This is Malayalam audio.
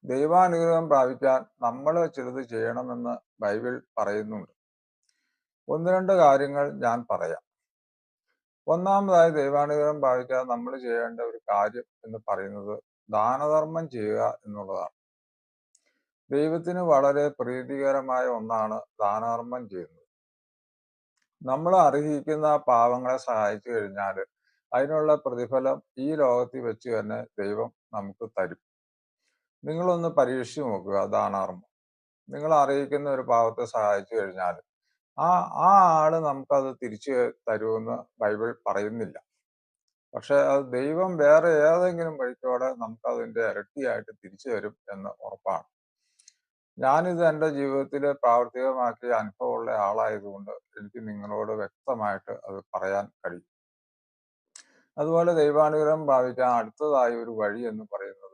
ദൈവാനുഗ്രഹം പ്രാപിക്കാൻ നമ്മൾ ചിലത് ചെയ്യണമെന്ന് ബൈബിൾ പറയുന്നുണ്ട്. ഒന്ന് രണ്ട് കാര്യങ്ങൾ ഞാൻ പറയാം. ഒന്നാമതായി ദൈവാനുഗ്രഹം പ്രാപിക്കാൻ നമ്മൾ ചെയ്യേണ്ട ഒരു കാര്യം എന്ന് പറയുന്നത് ദാനധർമ്മം ചെയ്യുക എന്നുള്ളതാണ്. ദൈവത്തിന് വളരെ പ്രീതികരമായ ഒന്നാണ് ദാനധർമ്മം ചെയ്യുന്നത്. നമ്മൾ അർഹിക്കുന്ന പാവങ്ങളെ സഹായിച്ചു കഴിഞ്ഞാൽ അതിനുള്ള പ്രതിഫലം ഈ ലോകത്തിൽ വെച്ച് തന്നെ ദൈവം നമുക്ക് തരും. നിങ്ങളൊന്ന് പരീക്ഷിച്ചു നോക്കുക ദാനധർമ്മം. നിങ്ങൾ അറിയിക്കുന്ന ഒരു പാവത്തെ സഹായിച്ചു കഴിഞ്ഞാൽ ആ ആ ആള് നമുക്കത് തിരിച്ചു തരുമെന്ന് ബൈബിൾ പറയുന്നില്ല. പക്ഷെ അത് ദൈവം വേറെ ഏതെങ്കിലും വഴിക്കോടെ നമുക്കതിന്റെ ഇരട്ടിയായിട്ട് തിരിച്ചു തരും എന്ന് ഉറപ്പാണ്. ഞാനിത് എൻ്റെ ജീവിതത്തിൽ പ്രാവർത്തികമാക്കിയ അനുഭവമുള്ള ആളായതുകൊണ്ട് എനിക്ക് നിങ്ങളോട് വ്യക്തമായിട്ട് അത് പറയാൻ കഴിയും. അതുപോലെ ദൈവാനുഗ്രഹം പ്രാപിക്കാൻ അടുത്തതായി ഒരു വഴി എന്ന് പറയുന്നത്